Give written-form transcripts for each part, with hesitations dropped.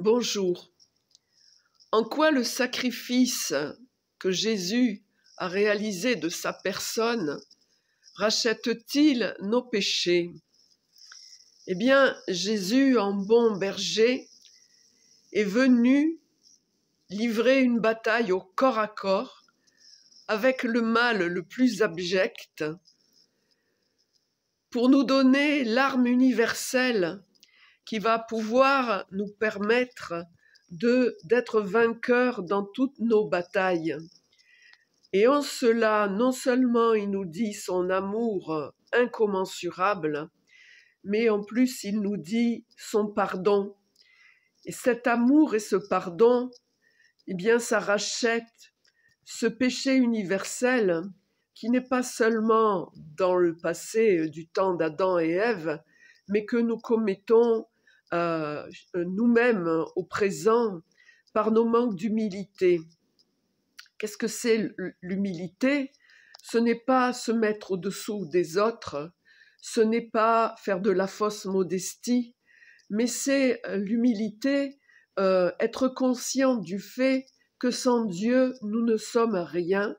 Bonjour. En quoi le sacrifice que Jésus a réalisé de sa personne rachète-t-il nos péchés? Eh bien, Jésus, en bon berger, est venu livrer une bataille au corps à corps avec le mal le plus abject pour nous donner l'arme universelle qui va pouvoir nous permettre d'être vainqueurs dans toutes nos batailles. Et en cela, non seulement il nous dit son amour incommensurable, mais en plus il nous dit son pardon. Et cet amour et ce pardon, eh bien, ça rachète ce péché universel qui n'est pas seulement dans le passé du temps d'Adam et Ève, mais que nous commettons nous-mêmes au présent par nos manques d'humilité. Qu'est-ce que c'est l'humilité? Ce n'est pas se mettre au-dessous des autres, ce n'est pas faire de la fausse modestie, mais c'est l'humilité, être conscient du fait que sans Dieu, nous ne sommes rien,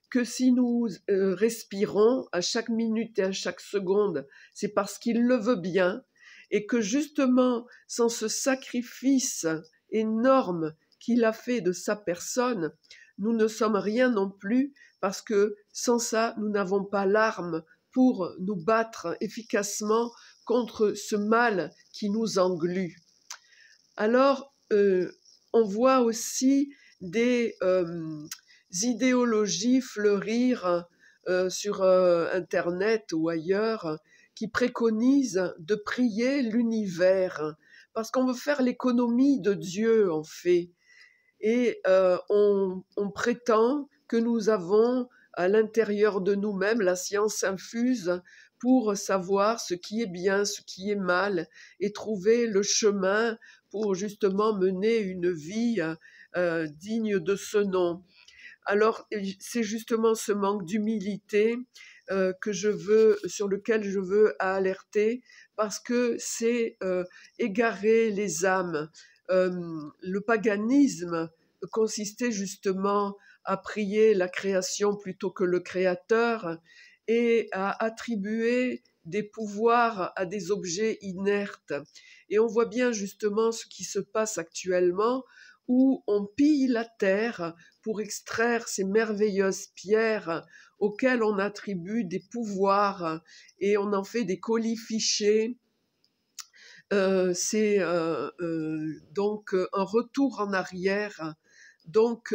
que si nous respirons à chaque minute et à chaque seconde, c'est parce qu'il le veut bien, et que justement, sans ce sacrifice énorme qu'il a fait de sa personne, nous ne sommes rien non plus, parce que sans ça, nous n'avons pas l'arme pour nous battre efficacement contre ce mal qui nous englue. Alors, on voit aussi des idéologies fleurir sur Internet ou ailleurs qui préconisent de prier l'univers parce qu'on veut faire l'économie de Dieu en fait. Et on prétend que nous avons à l'intérieur de nous-mêmes la science infuse pour savoir ce qui est bien, ce qui est mal et trouver le chemin pour justement mener une vie digne de ce nom. Alors, c'est justement ce manque d'humilité sur lequel je veux alerter, parce que c'est égarer les âmes. Le paganisme consistait justement à prier la création plutôt que le créateur et à attribuer des pouvoirs à des objets inertes. Et on voit bien justement ce qui se passe actuellement, où on pille la terre pour extraire ces merveilleuses pierres auxquelles on attribue des pouvoirs et on en fait des colifichets. C'est donc un retour en arrière. Donc,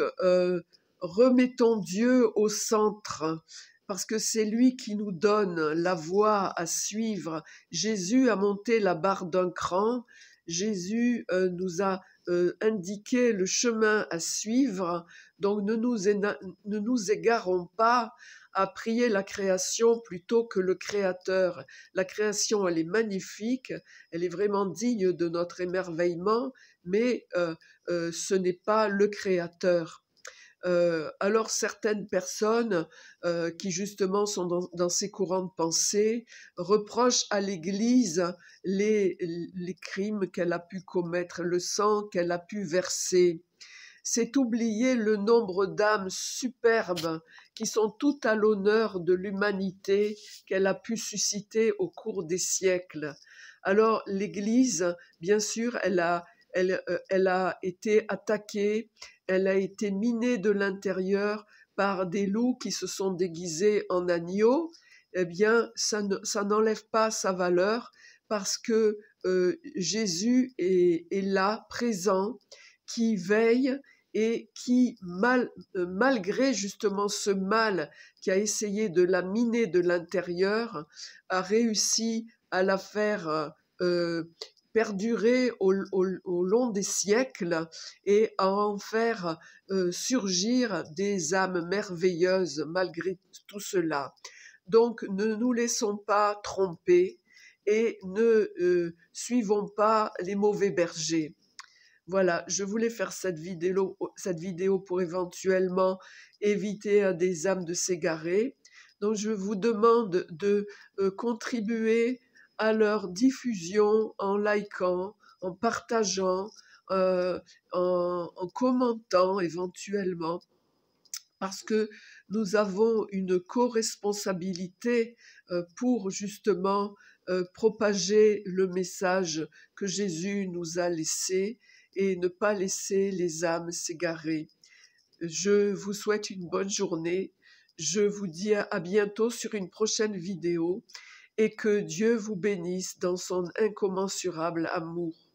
remettons Dieu au centre, parce que c'est lui qui nous donne la voie à suivre. Jésus a monté la barre d'un cran. Jésus nous a indiqué le chemin à suivre. Donc, ne nous égarons pas à prier la création plutôt que le Créateur. La création, elle est magnifique, elle est vraiment digne de notre émerveillement, mais ce n'est pas le Créateur. Alors certaines personnes qui justement sont dans ces courants de pensée reprochent à l'Église les crimes qu'elle a pu commettre, le sang qu'elle a pu verser. C'est oublier le nombre d'âmes superbes qui sont toutes à l'honneur de l'humanité qu'elle a pu susciter au cours des siècles. Alors l'Église, bien sûr, elle a été attaquée, elle a été minée de l'intérieur par des loups qui se sont déguisés en agneaux. Eh bien, ça n'enlève pas sa valeur, parce que Jésus est là, présent, qui veille et qui, malgré justement ce mal qui a essayé de la miner de l'intérieur, a réussi à la faire perdurer au long des siècles et à en faire surgir des âmes merveilleuses malgré tout cela. Donc, ne nous laissons pas tromper et ne suivons pas les mauvais bergers. Voilà, je voulais faire cette vidéo pour éventuellement éviter à des âmes de s'égarer. Donc je vous demande de contribuer à leur diffusion en likant, en partageant, en commentant éventuellement, parce que nous avons une co-responsabilité pour justement propager le message que Jésus nous a laissé et ne pas laisser les âmes s'égarer. Je vous souhaite une bonne journée. Je vous dis à bientôt sur une prochaine vidéo et que Dieu vous bénisse dans son incommensurable amour.